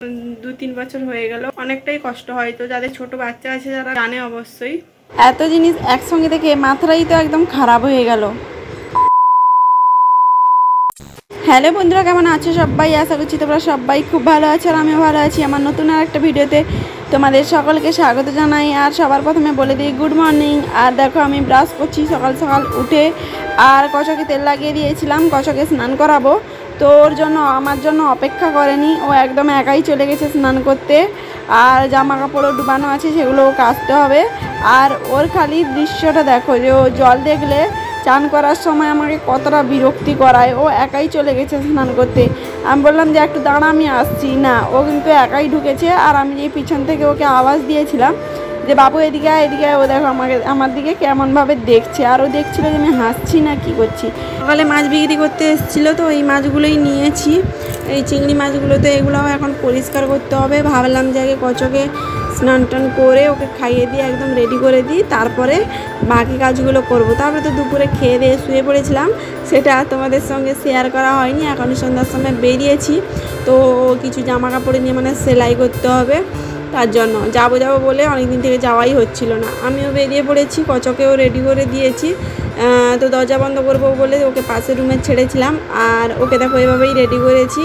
2-3 বছর হয়ে গেল, অনেকটাই কষ্ট হয়। তো যাদের ছোট বাচ্চা আছে যারা জানে অবশ্যই। এত জিনিস একসঙ্গে দেখে মাথাটাই তো একদম খারাপ হয়ে গেল। হ্যালো বন্ধুরা, কেমন আছো সবাই? আশা করছি তোমরা সবাই খুব ভালো আছো আর আমিও ভালো আছি। আমার নতুন আর একটা ভিডিওতে তোমাদের সকলকে স্বাগত জানাই। আর সবার প্রথমে বলে দিই গুড মর্নিং। আর দেখো আমি ব্রাশ করছি সকাল সকাল উঠে, আর কচকে তেল লাগিয়ে দিয়েছিলাম, কচকে স্নান করাবো। তো ওর জন্য আমার জন্য অপেক্ষা করেনি, ও একদম একাই চলে গেছে স্নান করতে। আর জামা কাপড়ও ডুবানো আছে, সেগুলোও কাচতে হবে। আর ওর খালি দৃশ্যটা দেখো, যে ও জল দেখলে চান করার সময় আমাকে কতটা বিরক্তি করায়। ও একাই চলে গেছে স্নান করতে। আমি বললাম যে একটু দাঁড়া, আমি আসছি না, ও কিন্তু একাই ঢুকেছে। আর আমি যে পিছন থেকে ওকে আওয়াজ দিয়েছিলাম যে বাবু এদিকে আয়, এদিকে আয়, ও দেখো আমার দিকে কেমনভাবে দেখছে। আর ও দেখছিল যে আমি হাসছি না কি করছি। সকালে মাছ বিক্রি করতে এসেছিলো, তো এই মাছগুলোই নিয়েছি, এই চিংড়ি মাছগুলো। তো এগুলোও এখন পরিষ্কার করতে হবে। ভাবলাম যে আগে কচকে স্নান টান করে ওকে খাইয়ে দিয়ে একদম রেডি করে দিই, তারপরে বাকি কাজগুলো করব। তারপরে তো দুপুরে খেয়ে দিয়ে শুয়ে পড়েছিলাম, সেটা তোমাদের সঙ্গে শেয়ার করা হয়নি। এখন সন্ধ্যার সময় বেরিয়েছি, তো কিছু জামা কাপড় নিয়ে মানে সেলাই করতে হবে, তার জন্য যাবো বলে অনেকদিন থেকে যাওয়াই হচ্ছিল না। আমিও বেরিয়ে পড়েছি, কচকেও রেডি করে দিয়েছি। তো দরজা বন্ধ করবো বলে ওকে পাশের রুমে ছেড়েছিলাম, আর ওকে দেখো এভাবেই রেডি করেছি।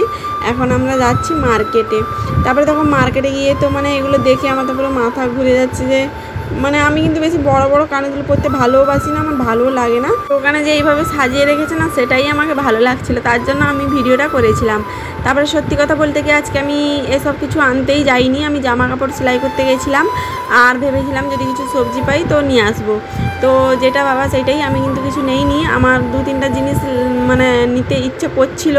এখন আমরা যাচ্ছি মার্কেটে। তারপরে দেখো মার্কেটে গিয়ে তো মানে এগুলো দেখে আমার তো পুরো মাথা ঘুরে যাচ্ছে। যে মানে আমি কিন্তু বেশি বড় বড় কানেরগুলো পরতে ভালোবাসি না, আমার ভালো লাগে না। ওখানে যে এইভাবে সাজিয়ে রেখেছে না, সেটাই আমাকে ভালো লাগছিল, তার জন্য আমি ভিডিওটা করেছিলাম। তারপরে সত্যি কথা বলতে গিয়ে আজকে আমি এসব কিছু আনতেই যাইনি, আমি জামা কাপড় সেলাই করতে গেছিলাম। আর ভেবেছিলাম যদি কিছু সবজি পাই তো নিয়ে আসবো। তো যেটা বাবা সেটাই, আমি কিন্তু কিছু নেইনি। আমার 2-3টা জিনিস মানে নিতে ইচ্ছে করছিল,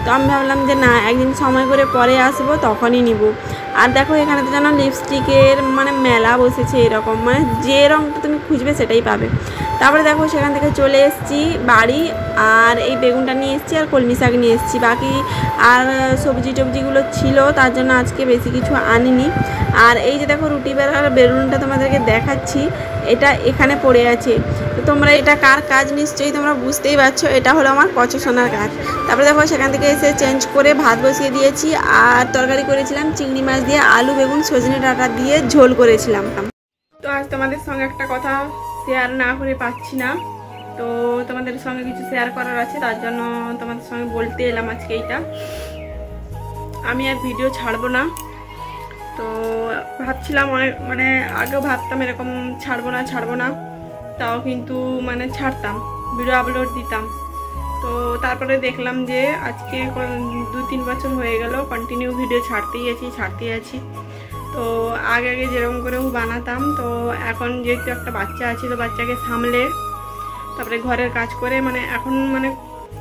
তো আমি ভাবলাম যে না, একদিন সময় করে পরে আসবো, তখনই নিব। আর দেখো এখানে তো যেন লিপস্টিকের মানে মেলা বসেছে, এরকম মানে যে রঙটা তুমি খুঁজবে সেটাই পাবে। তারপরে দেখো সেখান থেকে চলে এসেছি বাড়ি, আর এই বেগুনটা নিয়ে এসেছি আর কলমি শাক নিয়ে এসেছি। বাকি আর সবজি টবজিগুলো ছিল, তার জন্য আজকে বেশি কিছু আনিনি। আর এই যে দেখো রুটি বেলার বেলুনটা তোমাদেরকে দেখাচ্ছি, এটা এখানে পড়ে আছে। তো তোমরা এটা কার কাজ নিশ্চয়ই তোমরা বুঝতেই পারছো, এটা হলো আমার কচশোনার কাজ। তারপরে দেখো সেখান থেকে এসে চেঞ্জ করে ভাত বসিয়ে দিয়েছি, আর তরকারি করেছিলাম চিংড়ি মাছ দিয়ে, আলু বেগুন সজনে ডাঁটা দিয়ে ঝোল করেছিলাম। তো আজ তোমাদের সঙ্গে একটা কথা শেয়ার না করে পাচ্ছি না, তো তোমাদের সঙ্গে কিছু শেয়ার করার আছে, তার জন্য তোমাদের সঙ্গে বলতে এলাম আজকে এইটা। আমি আর ভিডিও ছাড়বো না, তো ভাবছিলাম অনেক, মানে আগেও ভাবতাম এরকম ছাড়বো না, তাও কিন্তু মানে ছাড়তাম, ভিডিও আপলোড দিতাম। তো তারপরে দেখলাম যে আজকে 2-3 বছর হয়ে গেল কন্টিনিউ ভিডিও ছাড়তেই আছি। তো আগে যেরকম করেও বানাতাম, তো এখন যেহেতু একটা বাচ্চা আছে, তো বাচ্চাকে সামলে তারপরে ঘরের কাজ করে মানে এখন মানে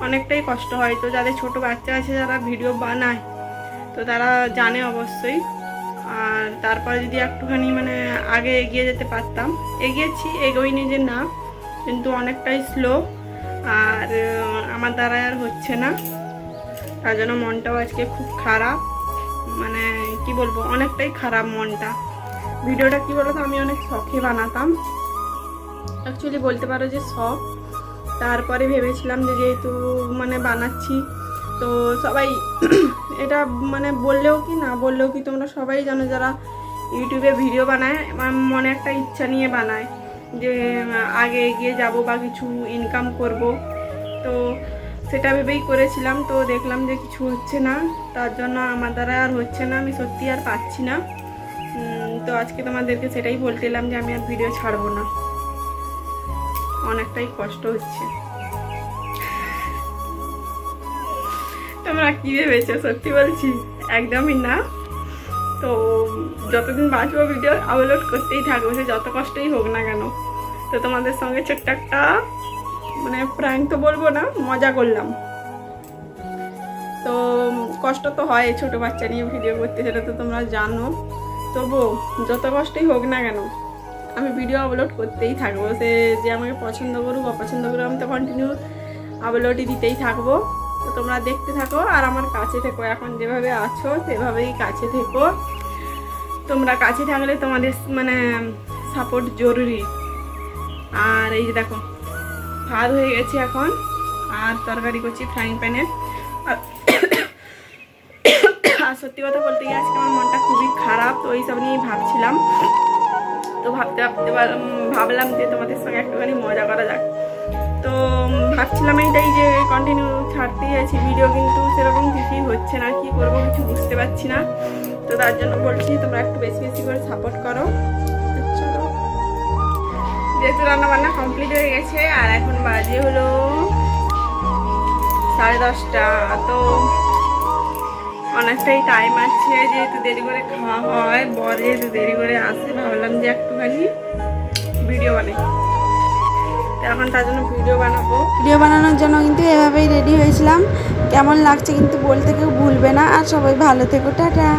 অনেকটাই কষ্ট হয়। তো যাদের ছোট বাচ্চা আছে যারা ভিডিও বানায়, তো তারা জানে অবশ্যই। আর তারপরে যদি একটুখানি মানে আগে এগিয়ে যেতে পারতাম, এগোইনি যে না, কিন্তু অনেকটাই স্লো। আর আমার দ্বারা আর হচ্ছে না, তার জন্য মনটাও আজকে খুব খারাপ, মানে কি বলবো, অনেকটাই খারাপ মনটা। ভিডিওটা কি বলতো, আমি অনেক শখে বানাতাম, অ্যাকচুয়ালি বলতে পারো যে শখ। তারপরে ভেবেছিলাম যে যেহেতু মানে বানাচ্ছি, তো সবাই এটা মানে বললেও কি না বললেও কি তোমরা সবাই জানো যারা ইউটিউবে ভিডিও বানায়, আমার মনে একটা ইচ্ছা নিয়ে বানায় যে আগে এগিয়ে যাব বা কিছু ইনকাম করব। তো সেটা ভেবেই করেছিলাম, তো দেখলাম যে কিছু হচ্ছে না, তার জন্য আমার দ্বারা আর হচ্ছে না, আমি সত্যি আর পাচ্ছি না। তো আজকে তোমাদেরকে সেটাই বলতে এলাম যে আমি আর ভিডিও ছাড়বো না, অনেকটাই কষ্ট হচ্ছে। তোমরা কি ভেবেছো? সত্যি বলছি একদমই না। তো যতদিন বাঁচবো ভিডিও আপলোড করতেই থাকবো, সে যত কষ্টই হোক না কেন। তো তোমাদের সঙ্গে ছোট্ট একটা মানে প্র্যাঙ্ক তো বলবো না, মজা করলাম। তো কষ্ট তো হয় ছোট বাচ্চা নিয়ে ভিডিও করতে, সেটা তো তোমরা জানো। তবুও যত কষ্টই হোক না কেন, আমি ভিডিও আপলোড করতেই থাকবো। সে যে আমাকে পছন্দ করুক অপছন্দ করুক, আমি তো কন্টিনিউ আপলোডই দিতেই থাকবো। তো তোমরা দেখতে থাকো আর আমার কাছে থেকো, এখন যেভাবে আছো সেভাবেই কাছে থেকো। তোমরা কাছে থাকলে তোমাদের মানে সাপোর্ট জরুরি। আর এই যে দেখো ভাত হয়ে গেছে এখন, আর তরকারি করছি ফ্রাইং প্যানে। আর সত্যি কথা বলতে গিয়ে আজকে আমার মনটা খুবই খারাপ, তো এইসব নিয়েই ভাবছিলাম। তো ভাবলাম যে তোমাদের সঙ্গে একটুখানি মজা করা যাক। তো ভাবছিলাম এইটাই যে কন্টিনিউ ছাড়তেই আছি ভিডিও, কিন্তু সেরকম কিছুই হচ্ছে না, কি করবো কিছু বুঝতে পারছি না। তো তার জন্য বলছি তোমরা একটু বেশি বেশি করে সাপোর্ট করো। চলো, যেহেতু রান্নাবান্না কমপ্লিট হয়ে গেছে আর এখন বাজে হলো 10:30, তো অনেকটাই টাইম আছে। যেহেতু দেরি করে খাওয়া হয়, বর যেহেতু দেরি করে আসে, ভাবলাম যে একটুখানি ভিডিও বানাই। এখন তার জন্য ভিডিও বানাবো। ভিডিও বানানোর জন্য কিন্তু এভাবেই রেডি হয়েছিলাম। কেমন লাগছে কিন্তু বলতে কেউ ভুলবে না। আর সবাই ভালো থেকো, টাটা।